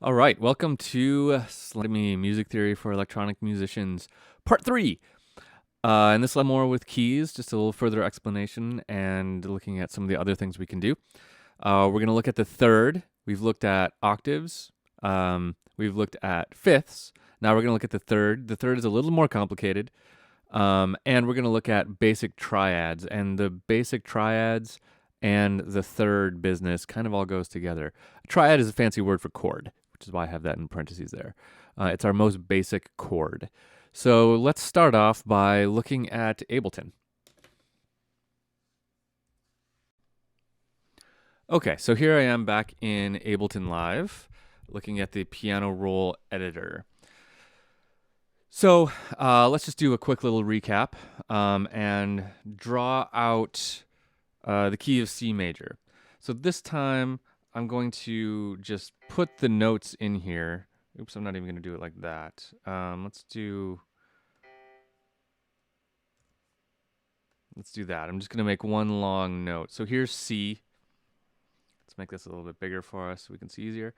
All right, welcome to Slimy Music Theory for Electronic Musicians, Part 3. And this is more with keys, just a little further explanation and looking at some of the other things we can do. We're going to look at the third. We've looked at octaves. We've looked at fifths. Now we're going to look at the third. The third is a little more complicated. And we're going to look at basic triads. And the basic triads and the third business kind of all goes together. A triad is a fancy word for chord, which is why I have that in parentheses there. It's our most basic chord. So let's start off by looking at Ableton. Okay, so here I am back in Ableton Live, looking at the piano roll editor. So let's just do a quick little recap and draw out the key of C major. So this time I'm going to just put the notes in here. Oops, I'm not even going to do it like that. Let's do that. I'm just going to make one long note. So here's C. Let's make this a little bit bigger for us so we can see easier.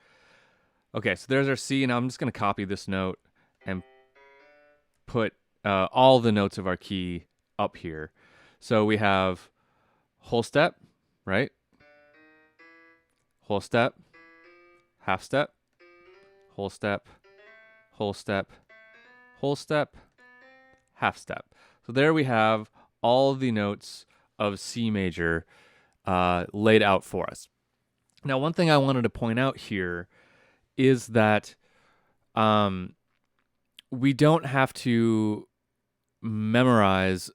Okay, so there's our C. Now I'm just going to copy this note and put all the notes of our key up here. So we have whole step, right? Whole step, half step, whole step, whole step, whole step, half step. So there we have all the notes of C major laid out for us. Now, one thing I wanted to point out here is that we don't have to memorize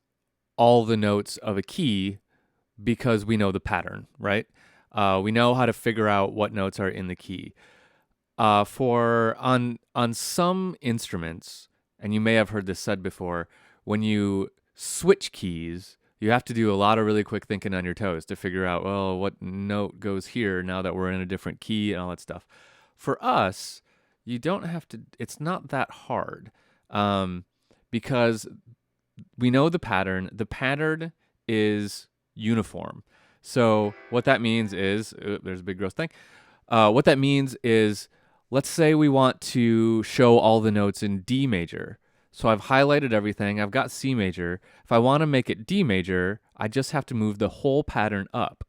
all the notes of a key because we know the pattern, right? We know how to figure out what notes are in the key. On some instruments, and you may have heard this said before, when you switch keys, you have to do a lot of really quick thinking on your toes to figure out, well, what note goes here now that we're in a different key and all that stuff. For us, you don't have to, it's not that hard because we know the pattern. The pattern is uniform. So what that means is, there's a big gross thing. What that means is, let's say we want to show all the notes in D major. So I've highlighted everything. I've got C major. If I want to make it D major, I just have to move the whole pattern up.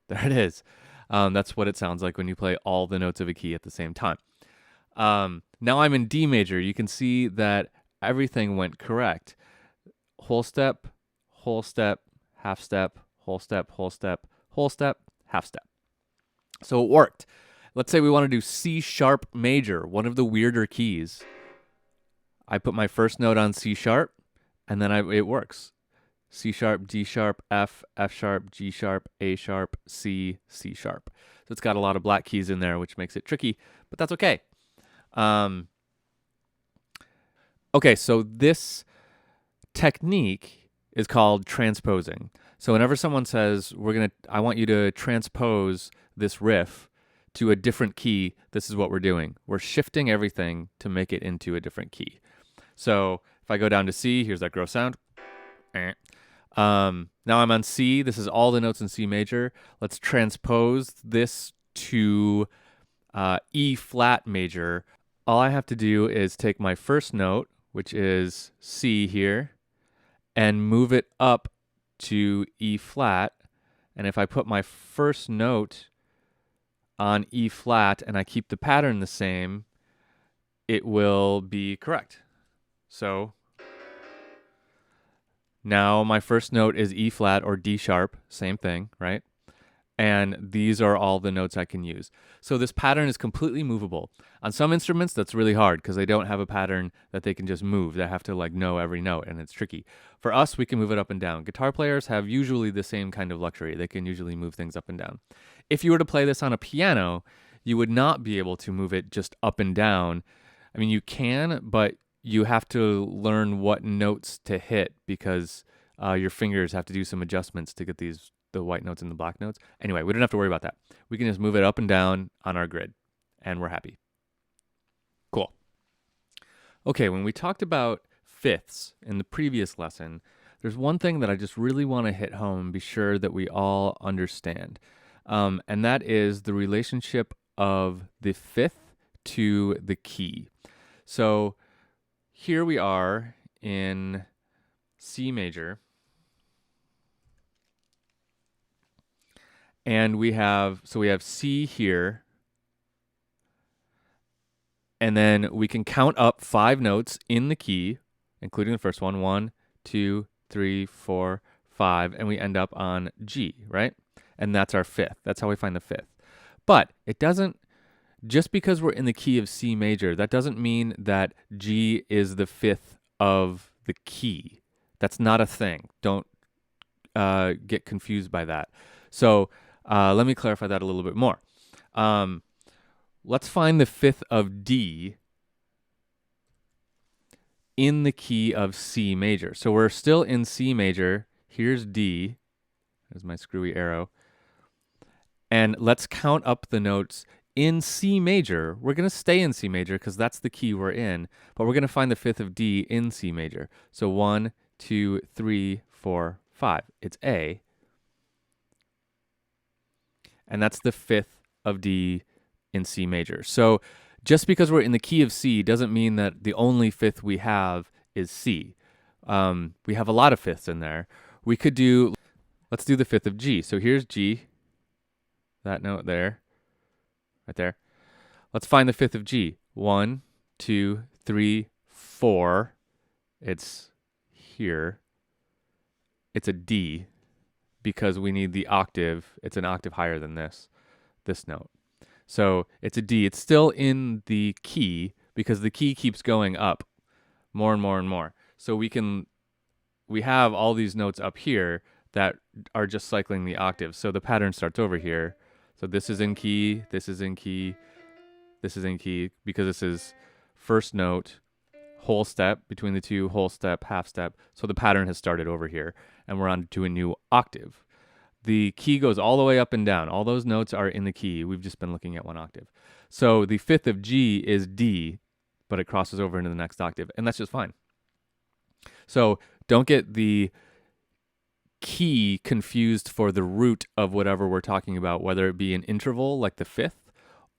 There it is. That's what it sounds like when you play all the notes of a key at the same time. Now I'm in D major. You can see that everything went correct. Whole step, half step, whole step, whole step, whole step, half step. So it worked. Let's say we want to do C sharp major, one of the weirder keys. I put my first note on C sharp, and then it works. C sharp, D sharp, F, F sharp, G sharp, A sharp, C, C sharp. So it's got a lot of black keys in there, which makes it tricky, but that's okay. Okay, so this technique is called transposing. So whenever someone says, I want you to transpose this riff to a different key, this is what we're doing. We're shifting everything to make it into a different key. So if I go down to C, here's that gross sound. Now I'm on C. This is all the notes in C major. Let's transpose this to E flat major. All I have to do is take my first note, which is C here, and move it up to E flat. And if I put my first note on E flat and I keep the pattern the same, it will be correct. So now my first note is E flat or D sharp, same thing, right? And these are all the notes I can use. So this pattern is completely movable. On some instruments, that's really hard because they don't have a pattern that they can just move. They have to know every note, and it's tricky. For us, we can move it up and down. Guitar players have usually the same kind of luxury. They can usually move things up and down. If you were to play this on a piano, you would not be able to move it just up and down. I mean, you can, but you have to learn what notes to hit because your fingers have to do some adjustments to get the white notes and the black notes. Anyway, we don't have to worry about that. We can just move it up and down on our grid, and we're happy. Cool. Okay, when we talked about fifths in the previous lesson, there's one thing that I just really want to hit home and be sure that we all understand, and that is the relationship of the fifth to the key. So here we are in C major, and we have C here, and then we can count up 5 notes in the key, including the first one, 1, 2, 3, 4, 5, and we end up on G, right? And that's our fifth. That's how we find the fifth. But it doesn't, just because we're in the key of C major, that doesn't mean that G is the fifth of the key. That's not a thing. Don't get confused by that. So let me clarify that a little bit more. Let's find the fifth of D in the key of C major. So we're still in C major. Here's D. There's my screwy arrow. And let's count up the notes in C major. We're going to stay in C major because that's the key we're in, but we're going to find the fifth of D in C major. So 1, 2, 3, 4, 5. It's A. And that's the fifth of D in C major. So just because we're in the key of C doesn't mean that the only fifth we have is C. We have a lot of fifths in there. Let's do the fifth of G. So here's G, that note there, right there. Let's find the fifth of G. 1, 2, 3, 4. It's here. It's a D because we need the octave. It's an octave higher than this note. So it's a D. It's still in the key because the key keeps going up more and more and more. So we have all these notes up here that are just cycling the octaves. So the pattern starts over here. So this is in key, this is in key, this is in key, because this is first note, whole step, between the two, whole step, half step. So the pattern has started over here, and we're on to a new octave. The key goes all the way up and down. All those notes are in the key. We've just been looking at one octave. So the fifth of G is D, but it crosses over into the next octave, and that's just fine. So don't get the key confused for the root of whatever we're talking about, whether it be an interval like the fifth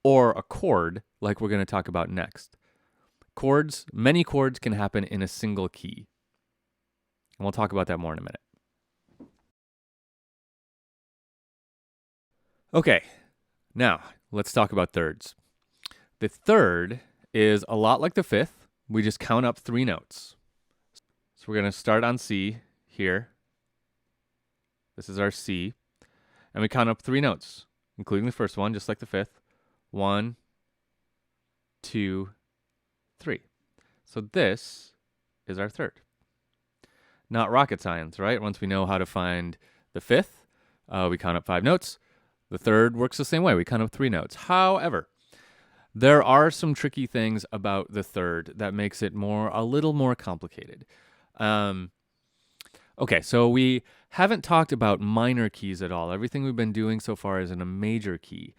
or a chord like we're going to talk about next. Many chords can happen in a single key. And we'll talk about that more in a minute. Okay, now let's talk about thirds. The third is a lot like the fifth. We just count up 3 notes. So we're going to start on C here. This is our C. And we count up 3 notes, including the first one, just like the fifth. 1, 2, 3. So this is our third. Not rocket science, right? Once we know how to find the fifth, we count up 5 notes. The third works the same way. We count up 3 notes. However, there are some tricky things about the third that makes it a little more complicated. Okay, so we haven't talked about minor keys at all. Everything we've been doing so far is in a major key.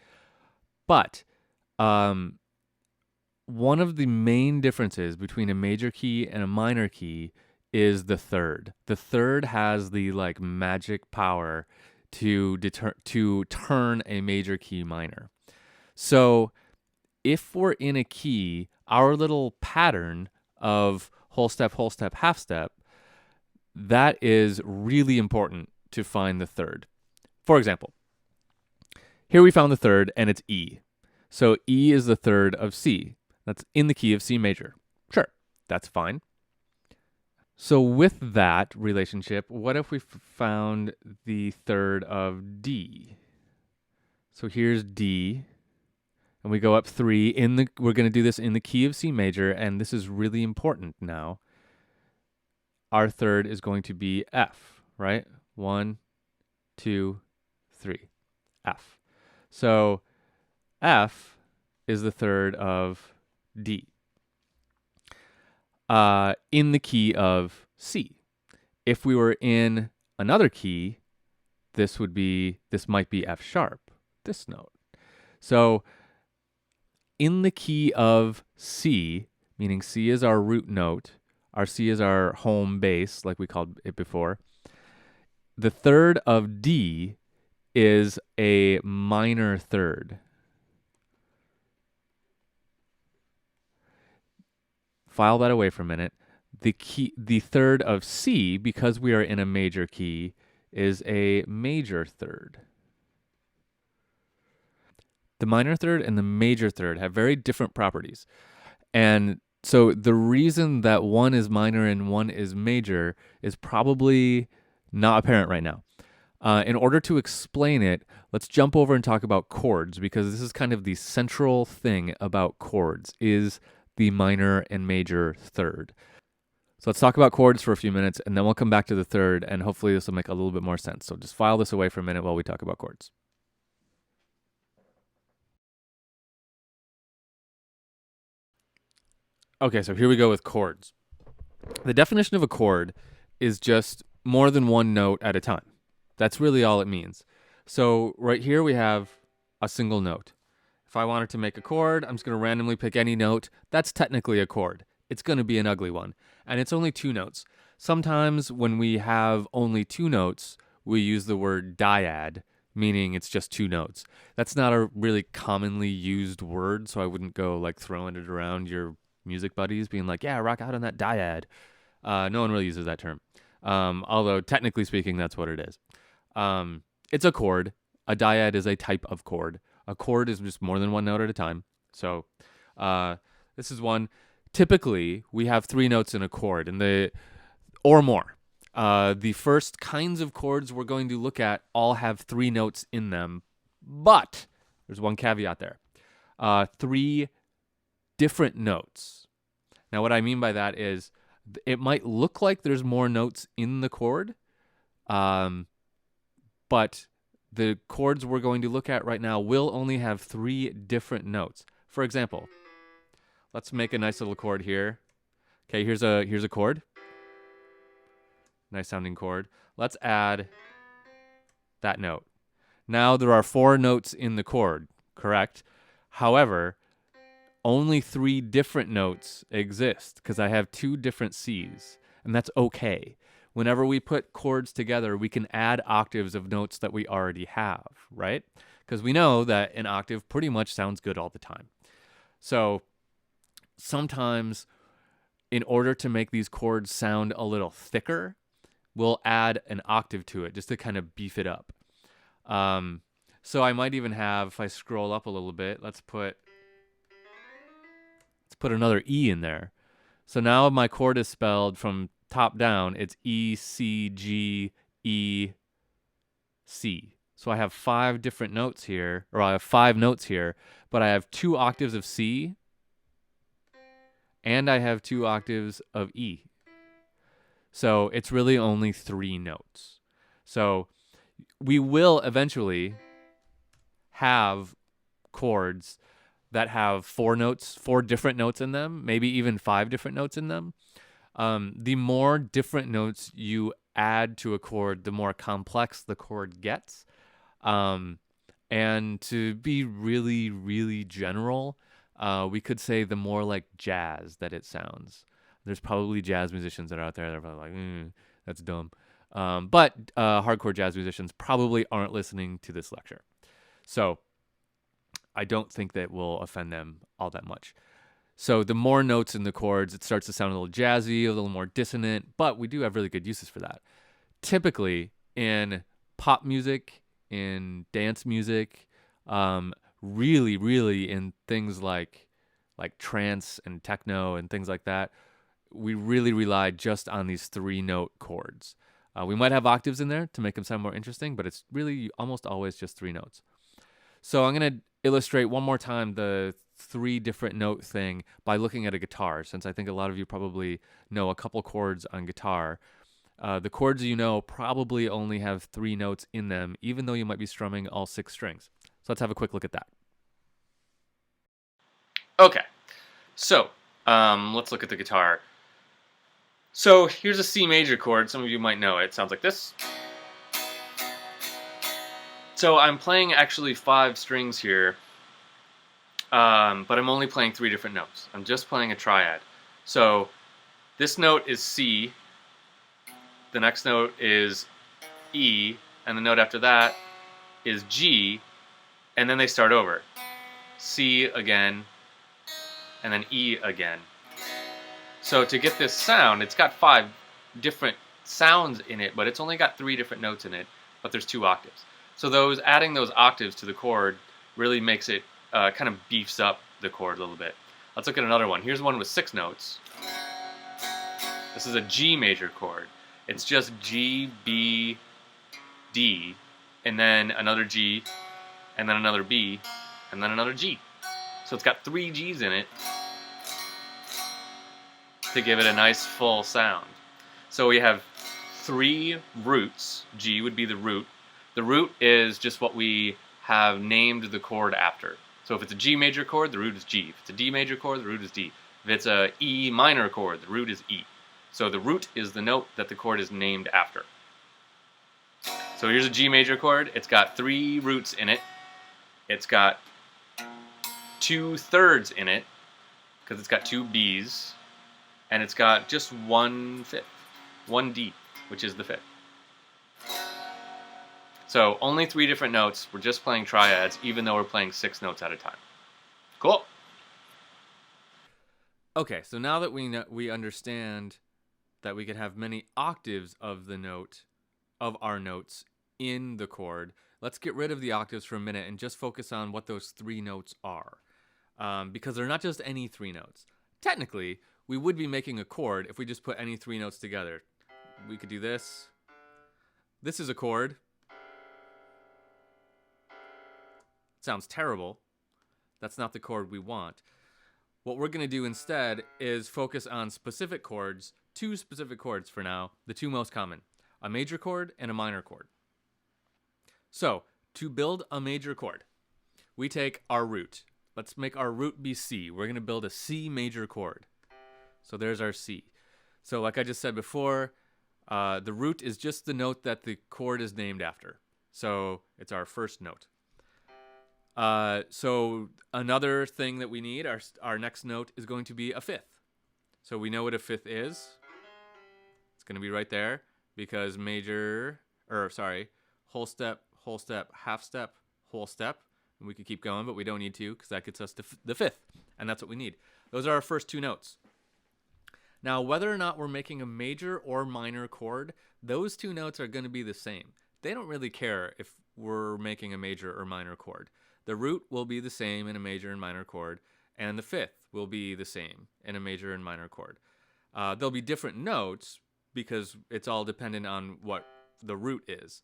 But one of the main differences between a major key and a minor key is the third. The third has the magic power to turn a major key minor. So if we're in a key, our little pattern of whole step, half step, that is really important to find the third. For example, here we found the third and it's E. So E is the third of C. That's in the key of C major. Sure, that's fine. So with that relationship, what if we found the third of D? So here's D, and we go up 3 we're going to do this in the key of C major, and this is really important now. Our third is going to be F, right? 1, 2, 3, F. So F is the third of D. In the key of C. If we were in another key, this might be F sharp, this note. So in the key of C, meaning C is our root note, our C is our home base, like we called it before, the third of D is a minor third. file that away for a minute. The third of C, because we are in a major key, is a major third. The minor third and the major third have very different properties. And so the reason that one is minor and one is major is probably not apparent right now. In order to explain it, let's jump over and talk about chords, because this is kind of the central thing about chords, is the minor and major third. So let's talk about chords for a few minutes, and then we'll come back to the third, and hopefully this will make a little bit more sense. So just file this away for a minute while we talk about chords. Okay, so here we go with chords. The definition of a chord is just more than one note at a time. That's really all it means. So right here we have a single note. If I wanted to make a chord, I'm just going to randomly pick any note. That's technically a chord. It's going to be an ugly one. And it's only two notes. Sometimes when we have only two notes, we use the word dyad, meaning it's just two notes. That's not a really commonly used word, so I wouldn't go like throwing it around your music buddies being like, yeah, rock out on that dyad. No one really uses that term. Although technically speaking, that's what it is. It's a chord. A dyad is a type of chord. A chord is just more than one note at a time. So this is one. Typically, we have three notes in a chord, or more. The first kinds of chords we're going to look at all have three notes in them, but there's one caveat there. Three different notes. Now, what I mean by that is it might look like there's more notes in the chord, but the chords we're going to look at right now will only have three different notes. For example, let's make a nice little chord here. Okay, here's a chord. Nice sounding chord. Let's add that note. Now there are four notes in the chord, correct? However, only three different notes exist because I have two different Cs, and that's okay. Whenever we put chords together, we can add octaves of notes that we already have, right? Because we know that an octave pretty much sounds good all the time. So sometimes in order to make these chords sound a little thicker, we'll add an octave to it just to kind of beef it up. So I might even have, if I scroll up a little bit, let's put another E in there. So now my chord is spelled from top down. It's E, C, G, E, C. So I have five different notes here, or I have five notes here, but I have two octaves of C, and I have two octaves of E. So it's really only three notes. So we will eventually have chords that have four different notes in them, maybe even five different notes in them. The more different notes you add to a chord, the more complex the chord gets. And to be really, really general, we could say the more like jazz that it sounds. There's probably jazz musicians that are out there that are probably like, that's dumb. But hardcore jazz musicians probably aren't listening to this lecture. So I don't think that will offend them all that much. So the more notes in the chords, it starts to sound a little jazzy, a little more dissonant, but we do have really good uses for that. Typically in pop music, in dance music, really, really in things like trance and techno and things like that, we really rely just on these three note chords. We might have octaves in there to make them sound more interesting, but it's really almost always just three notes. So I'm going to illustrate one more time the three different note thing by looking at a guitar, since I think a lot of you probably know a couple chords on guitar. The chords you know probably only have three notes in them, even though you might be strumming all six strings. So let's have a quick look at that. Okay, so let's look at the guitar. So here's a C major chord. Some of you might know it. It sounds like this. So I'm playing actually five strings here, but I'm only playing three different notes. I'm just playing a triad. So this note is C, the next note is E, and the note after that is G, and then they start over. C again, and then E again. So to get this sound, it's got 5 different sounds in it, but it's only got 3 different notes in it, but there's 2 octaves. So adding those octaves to the chord really makes it, kind of beefs up the chord a little bit. Let's look at another one. Here's one with 6 notes. This is a G major chord. It's just G, B, D, and then another G, and then another B, and then another G. So it's got 3 G's in it to give it a nice full sound. So we have 3 roots. G would be the root. The root is just what we have named the chord after. So if it's a G major chord, the root is G. If it's a D major chord, the root is D. If it's a E minor chord, the root is E. So the root is the note that the chord is named after. So here's a G major chord. It's got 3 roots in it. It's got 2 thirds in it, because it's got 2 B's. And it's got just 1 fifth, 1 D, which is the 5th. So only 3 different notes. We're just playing triads, even though we're playing 6 notes at a time. Cool. Okay, so now that we understand that we can have many octaves of the note, of our notes in the chord, let's get rid of the octaves for a minute and just focus on what those 3 notes are, because they're not just any 3 notes. Technically, we would be making a chord if we just put any 3 notes together. We could do this. This is a chord. Sounds terrible. That's not the chord we want. What we're going to do instead is focus on specific chords, 2 specific chords for now, the 2 most common, a major chord and a minor chord. So, to build a major chord, we take our root. Let's make our root be C. We're going to build a C major chord. So there's our C. So like I just said before, the root is just the note that the chord is named after. So it's our first note. So another thing that we need, our next note is going to be a 5th. So we know what a 5th is. It's going to be right there, because whole step, half step, whole step. And we could keep going, but we don't need to, because that gets us to the 5th. And that's what we need. Those are our first 2 notes. Now, whether or not we're making a major or minor chord, those 2 notes are going to be the same. They don't really care if we're making a major or minor chord. The root will be the same in a major and minor chord, and the 5th will be the same in a major and minor chord. There'll be different notes because it's all dependent on what the root is.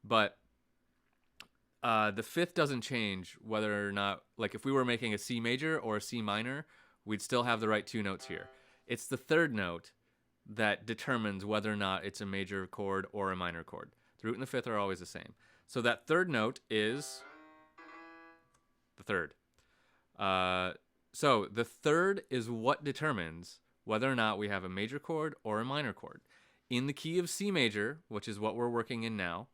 But the 5th doesn't change whether or not, like if we were making a C major or a C minor, we'd still have the right 2 notes here. It's the 3rd note that determines whether or not it's a major chord or a minor chord. The root and the 5th are always the same. So that 3rd note is the 3rd. So the 3rd is what determines whether or not we have a major chord or a minor chord. In the key of C major, which is what we're working in now,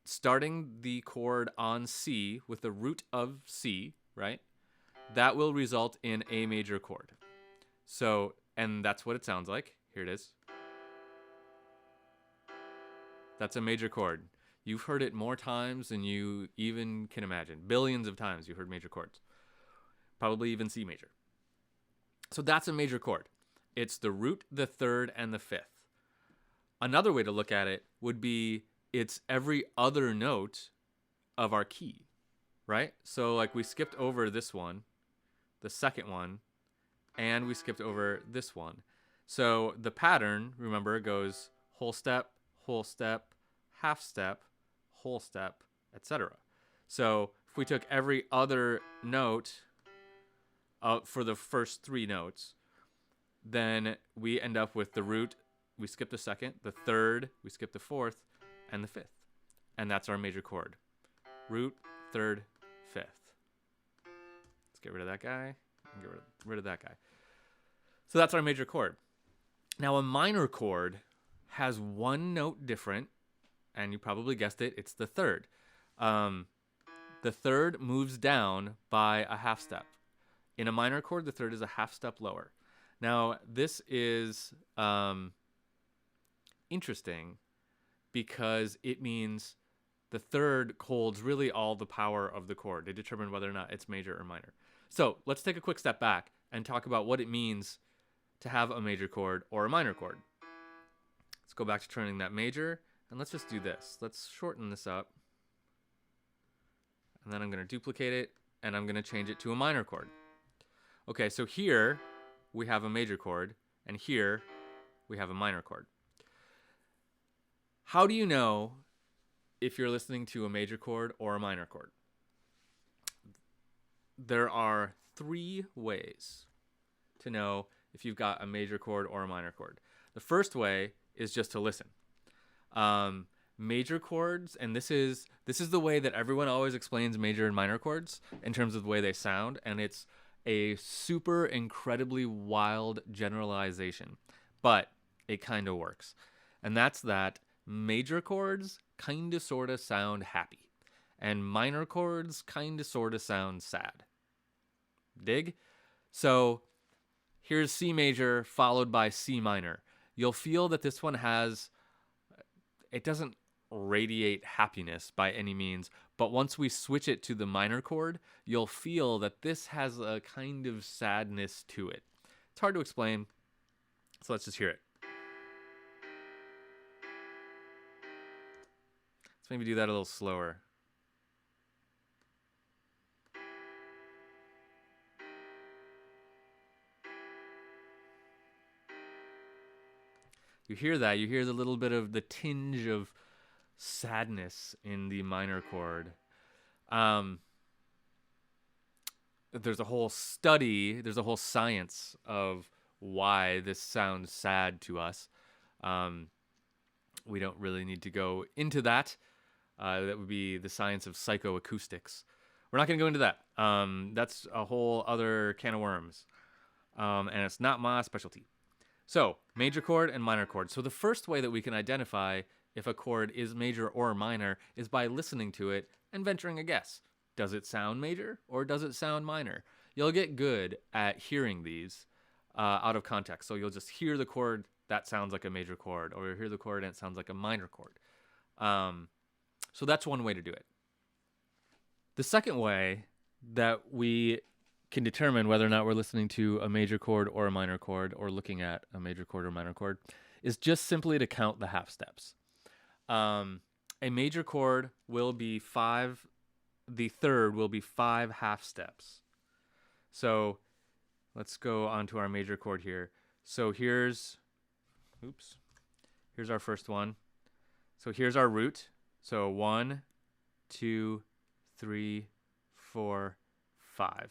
starting the chord on C with the root of C, right? That will result in a major chord. So, and that's what it sounds like. Here it is. That's a major chord. You've heard it more times than you even can imagine. Billions of times you've heard major chords. Probably even C major. So that's a major chord. It's the root, the 3rd, and the 5th. Another way to look at it would be it's every other note of our key, right? So like we skipped over this one, the 2nd one, and we skipped over this one. So the pattern, remember, goes whole step, half step, whole step, etc. So if we took every other note for the first 3 notes, then we end up with the root, we skip the 2nd, the 3rd, we skip the 4th, and the 5th. And that's our major chord. Root, 3rd, 5th. Let's get rid of that guy and get rid of that guy. So that's our major chord. Now a minor chord has 1 note different, and you probably guessed it, it's the 3rd. The 3rd moves down by a half step. In a minor chord, the 3rd is a half step lower. Now, this is interesting because it means the 3rd holds really all the power of the chord. They determine whether or not it's major or minor. So let's take a quick step back and talk about what it means to have a major chord or a minor chord. Let's go back to turning that major, and let's just do this. Let's shorten this up. And then I'm going to duplicate it, and I'm going to change it to a minor chord. Okay, so here we have a major chord, and here we have a minor chord. How do you know if you're listening to a major chord or a minor chord? There are 3 ways to know if you've got a major chord or a minor chord. The first way is just to listen. Major chords, and this is the way that everyone always explains major and minor chords in terms of the way they sound, and it's a super incredibly wild generalization, but it kind of works. And that's that major chords kind of sort of sound happy, and minor chords kind of sort of sound sad. Dig? So here's C major followed by C minor. You'll feel that this one it doesn't radiate happiness by any means, but once we switch it to the minor chord, you'll feel that this has a kind of sadness to it. It's hard to explain, so let's just hear it. Let's maybe do that a little slower. You hear that, you hear the little bit of the tinge of sadness in the minor chord. There's a whole study, there's a whole science of why this sounds sad to us. We don't really need to go into that. That would be the science of psychoacoustics. We're not going to go into that. That's a whole other can of worms. And it's not my specialty. So, major chord and minor chord. So the first way that we can identify if a chord is major or minor is by listening to it and venturing a guess. Does it sound major or does it sound minor? You'll get good at hearing these out of context. So you'll just hear the chord that sounds like a major chord, or you'll hear the chord and it sounds like a minor chord. So that's one way to do it. The second way that we can determine whether or not we're listening to a major chord or a minor chord, or looking at a major chord or minor chord, is just simply to count the half steps. A major chord will be 5, the third will be 5 half steps. So let's go on to our major chord here. So here's our first one. So here's our root. So 1, 2, 3, 4, 5.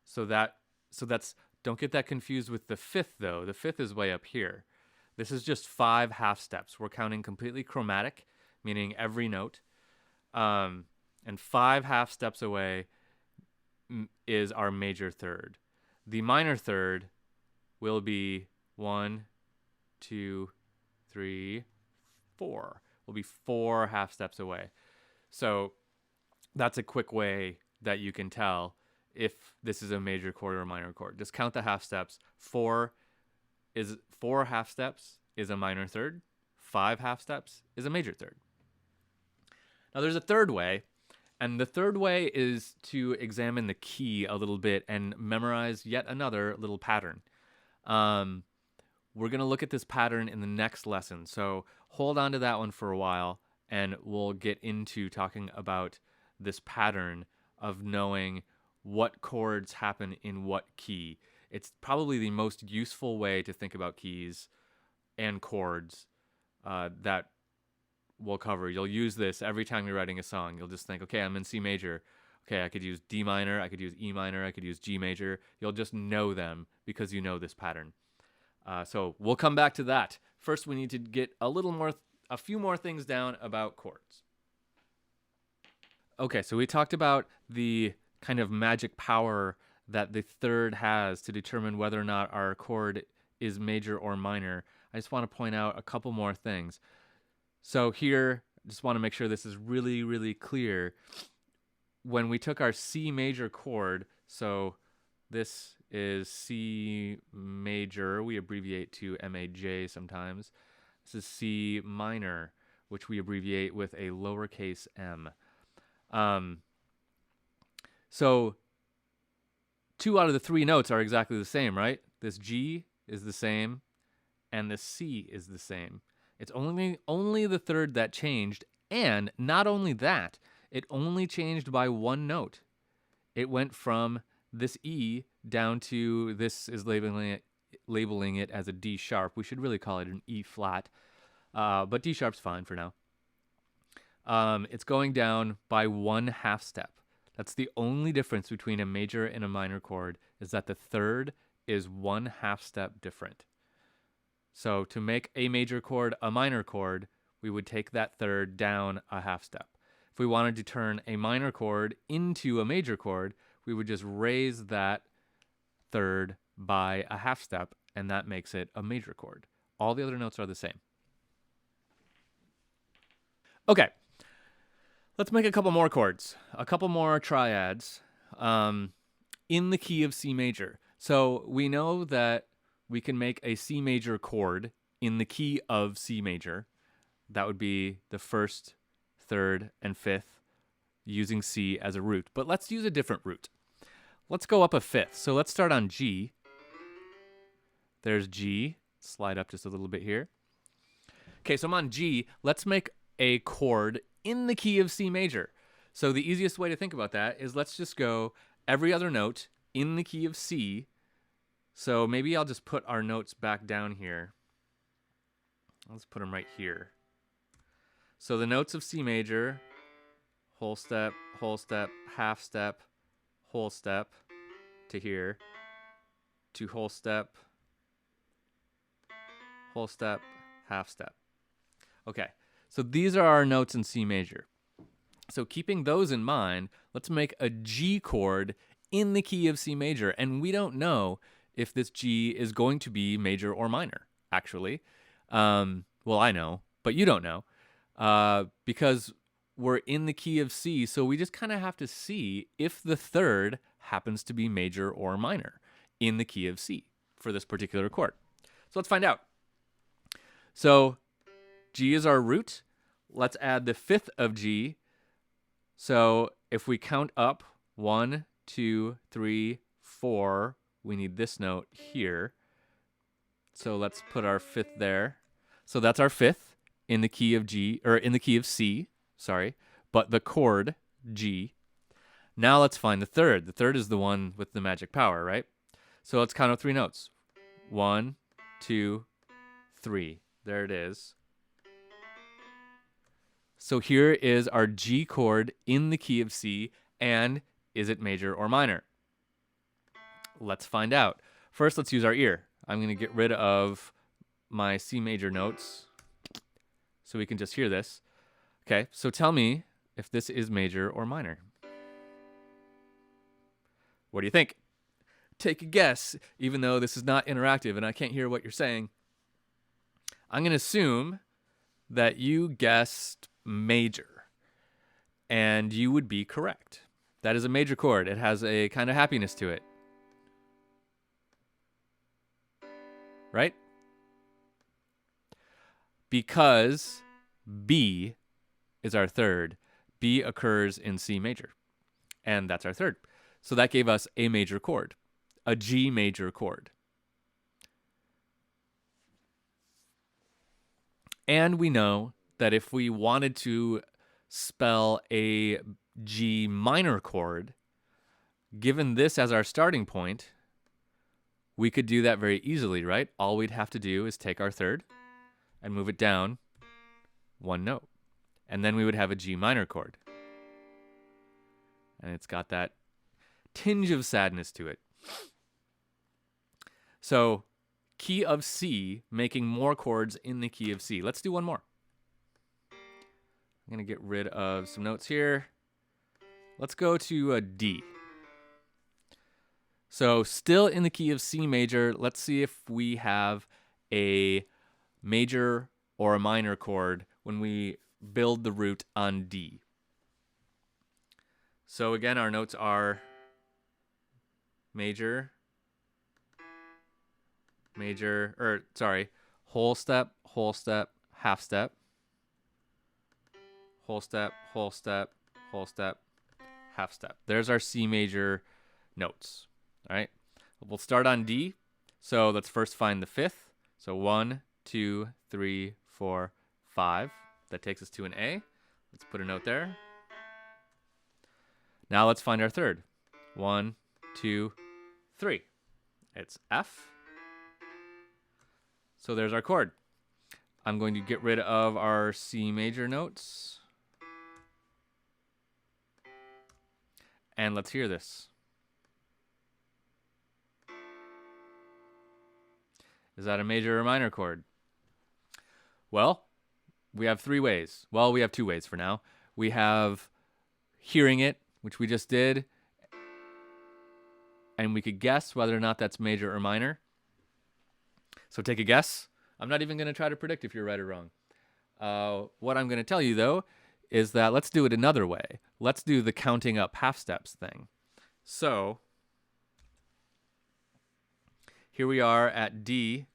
So that's, don't get that confused with the fifth though. The fifth is way up here. This is just 5 half steps. We're counting completely chromatic, meaning every note. And 5 half steps away is our major third. The minor third will be 1, 2, 3, 4. Will be 4 half steps away. So that's a quick way that you can tell if this is a major chord or a minor chord. Just count the half steps. 4 half steps is a minor third. 5 half steps is a major third. Now there's a third way, and the third way is to examine the key a little bit and memorize yet another little pattern. We're going to look at this pattern in the next lesson, so hold on to that one for a while, and we'll get into talking about this pattern of knowing what chords happen in what key. It's probably the most useful way to think about keys and chords that we'll cover. You'll use this every time you're writing a song. You'll just think, okay, I'm in C major. Okay, I could use D minor, I could use E minor, I could use G major. You'll just know them because you know this pattern. So we'll come back to that. First, we need to get a few more things down about chords. Okay, so we talked about the kind of magic power that the third has to determine whether or not our chord is major or minor. I just want to point out a couple more things. So here, just want to make sure this is really, really clear. When we took our C major chord, so this is C major, we abbreviate to MAJ sometimes. This is C minor, which we abbreviate with a lowercase m. So 2 out of the 3 notes are exactly the same, right? This G is the same, and the C is the same. It's only the third that changed, and not only that, it only changed by 1 note. It went from this E down to this is labeling it as a D sharp. We should really call it an E flat, but D sharp's fine for now. It's going down by 1/2 step. That's the only difference between a major and a minor chord, is that the third is 1/2 step different. So to make a major chord a minor chord, we would take that third down a 1/2 step. If we wanted to turn a minor chord into a major chord, we would just raise that third by a 1/2 step, and that makes it a major chord. All the other notes are the same. Okay, let's make a couple more chords, a couple more triads in the key of C major. So we know that we can make a C major chord in the key of C major. That would be the 1st, 3rd, and 5th using C as a root. But let's use a different root. Let's go up a 5th. So let's start on G. There's G. Slide up just a little bit here. Okay, so I'm on G. Let's make a chord in the key of C major. So the easiest way to think about that is let's just go every other note in the key of C. So maybe I'll just put our notes back down here. Let's put them right here. So the notes of C major, whole step, 1/2 step, whole step to here, to whole step, 1/2 step. Okay, so these are our notes in C major. So keeping those in mind, let's make a G chord in the key of C major. And we don't know if this G is going to be major or minor, actually. Well, I know, but you don't know. Because we're in the key of C, so we just kind of have to see if the third happens to be major or minor in the key of C for this particular chord. So let's find out. So G is our root. Let's add the 5th of G. So if we count up 1, 2, 3, 4, we need this note here. So let's put our 5th there. So that's our 5th in the key of G, or in the key of C, sorry, but the chord G. Now let's find the third. The third is the one with the magic power, right? So let's count up 3 notes. 1, 2, 3. There it is. So here is our G chord in the key of C, and is it major or minor? Let's find out. First, let's use our ear. I'm going to get rid of my C major notes so we can just hear this. Okay, so tell me if this is major or minor. What do you think? Take a guess, even though this is not interactive and I can't hear what you're saying. I'm going to assume that you guessed major, and you would be correct. That is a major chord. It has a kind of happiness to it. Right? Because B is our third. B occurs in C major, and that's our third. So that gave us a major chord, a G major chord. And we know that if we wanted to spell a G minor chord, given this as our starting point, we could do that very easily, right? All we'd have to do is take our third and move it down 1 note. And then we would have a G minor chord. And it's got that tinge of sadness to it. So, key of C, making more chords in the key of C. Let's do one more. I'm going to get rid of some notes here. Let's go to a D. So still in the key of C major, let's see if we have a major or a minor chord when we build the root on D. So again, our notes are major, whole step, 1/2 step, whole step, 1/2 step. There's our C major notes. All right. We'll start on D. So let's first find the fifth. So 1, 2, 3, 4, 5. That takes us to an A. Let's put a note there. Now let's find our third. 1, 2, 3. It's F. So there's our chord. I'm going to get rid of our C major notes. And let's hear this. Is that a major or minor chord? Well, we have three ways. Well, we have two ways for now. We have hearing it, which we just did, and we could guess whether or not that's major or minor. So take a guess. I'm not even going to try to predict if you're right or wrong. What I'm going to tell you, though, is that let's do it another way. Let's do the counting up half steps thing. So here we are at D.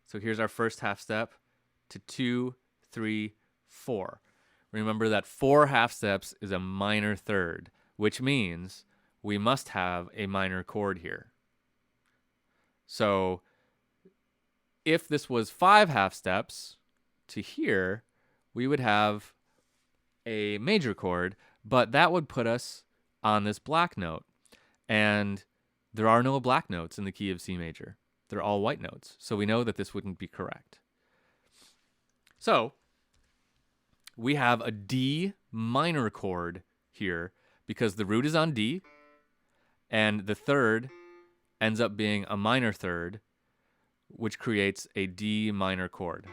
So here's our first half step to 2, 3, 4. Remember that 4 half steps is a minor third, which means we must have a minor chord here. So if this was 5 half steps to here, we would have a major chord, but that would put us on this black note. And there are no black notes in the key of C major. They're all white notes. So we know that this wouldn't be correct. So we have a D minor chord here because the root is on D and the third ends up being a minor third, which creates a D minor chord.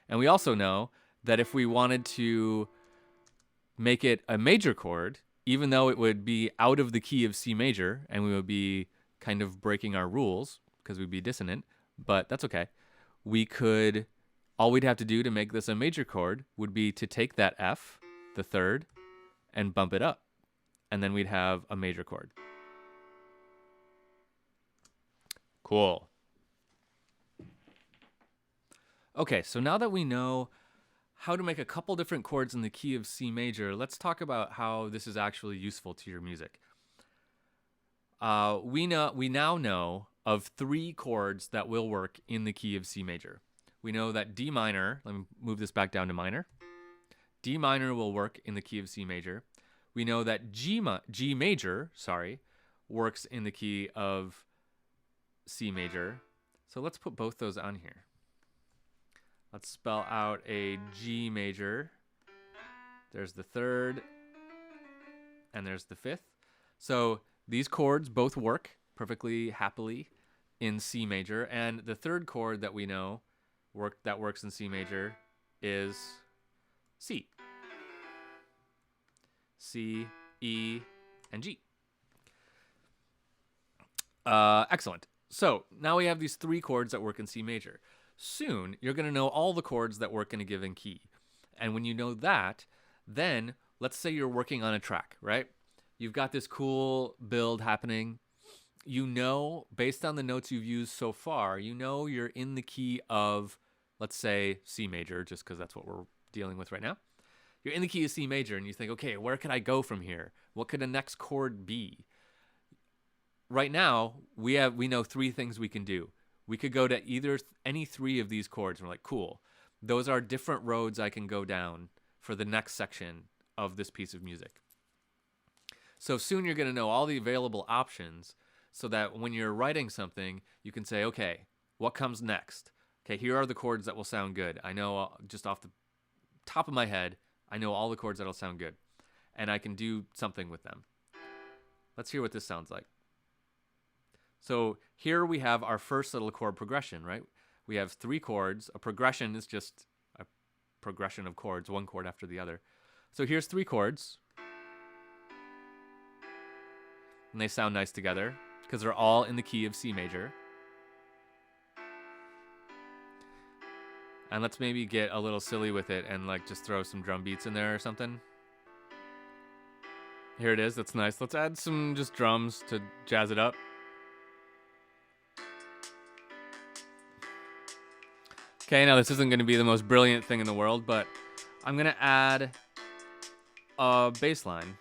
And we also know that if we wanted to make it a major chord, even though it would be out of the key of C major and we would be kind of breaking our rules because we'd be dissonant, but that's okay. All we'd have to do to make this a major chord would be to take that F, the third, and bump it up. And then we'd have a major chord. Cool. Okay, so now that we know how to make a couple different chords in the key of C major, let's talk about how this is actually useful to your music. We now know of 3 chords that will work in the key of C major. We know that D minor, let me move this back down to minor. D minor will work in the key of C major. We know that G major, works in the key of C major. So let's put both those on here. Let's spell out a G major. There's the third, and there's the fifth. So these chords both work perfectly happily in C major, and the third chord that we know that works in C major is C. C, E, and G. Excellent. So now we have these 3 chords that work in C major. Soon, you're going to know all the chords that work in a given key. And when you know that, then let's say you're working on a track, right? You've got this cool build happening. You know, based on the notes you've used so far, you know you're in the key of, let's say, C major, just because that's what we're dealing with right now. You're in the key of C major, and you think, okay, where could I go from here? What could the next chord be? Right now, we know 3 things we can do. We could go to any 3 of these chords. And we're like, cool. Those are different roads I can go down for the next section of this piece of music. So soon you're going to know all the available options so that when you're writing something, you can say, okay, what comes next? Okay, here are the chords that will sound good. I know just off the top of my head, I know all the chords that'll sound good. And I can do something with them. Let's hear what this sounds like. So here we have our first little chord progression, right? We have 3 chords. A progression is just a progression of chords, one chord after the other. So here's 3 chords. And they sound nice together because they're all in the key of C major. And let's maybe get a little silly with it and like just throw some drum beats in there or something. Here it is. That's nice. Let's add some just drums to jazz it up. Okay, now this isn't going to be the most brilliant thing in the world, but I'm going to add a bass line.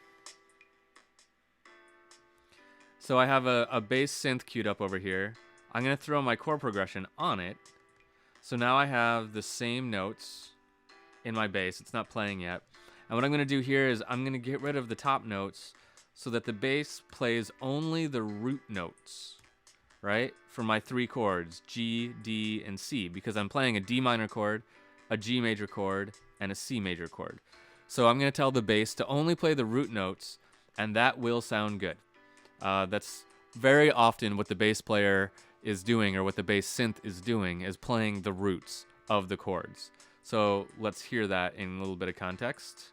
So I have a bass synth queued up over here. I'm going to throw my chord progression on it. So now I have the same notes in my bass. It's not playing yet. And what I'm going to do here is I'm going to get rid of the top notes so that the bass plays only the root notes, right? For my 3 chords, G, D, and C, because I'm playing a D minor chord, a G major chord, and a C major chord. So I'm going to tell the bass to only play the root notes, and that will sound good. That's very often what the bass player is doing, or what the bass synth is doing, is playing the roots of the chords. So let's hear that in a little bit of context.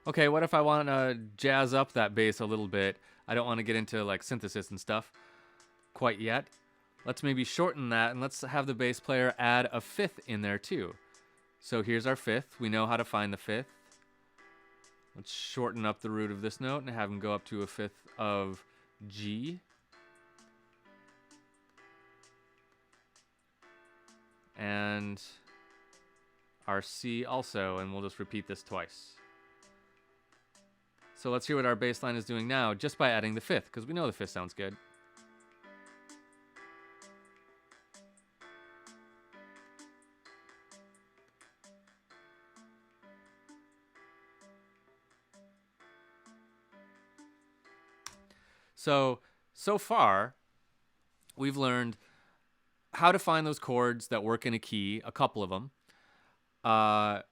Okay, what if I want to jazz up that bass a little bit? I don't want to get into like synthesis and stuff quite yet. Let's maybe shorten that, and let's have the bass player add a 5th in there too. So here's our 5th. We know how to find the 5th. Let's shorten up the root of this note and have him go up to a 5th of G. And our C also, and we'll just repeat this twice. So let's hear what our bass line is doing now just by adding the 5th, because we know the 5th sounds good. So far, we've learned how to find those chords that work in a key, a couple of them.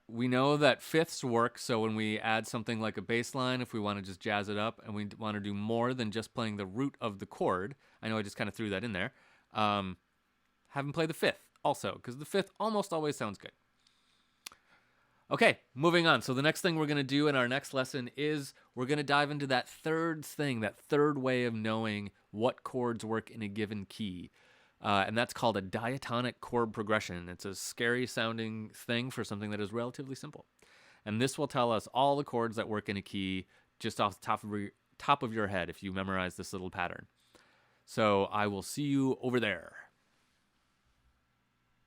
We know that 5ths work, so when we add something like a bass line, if we want to just jazz it up and we want to do more than just playing the root of the chord, I know I just kind of threw that in there, have him play the 5th also, because the 5th almost always sounds good. Okay, moving on. So the next thing we're going to do in our next lesson is we're going to dive into that third thing, that third way of knowing what chords work in a given key. And that's called a diatonic chord progression. It's a scary sounding thing for something that is relatively simple. And this will tell us all the chords that work in a key just off the top of your head if you memorize this little pattern. So I will see you over there.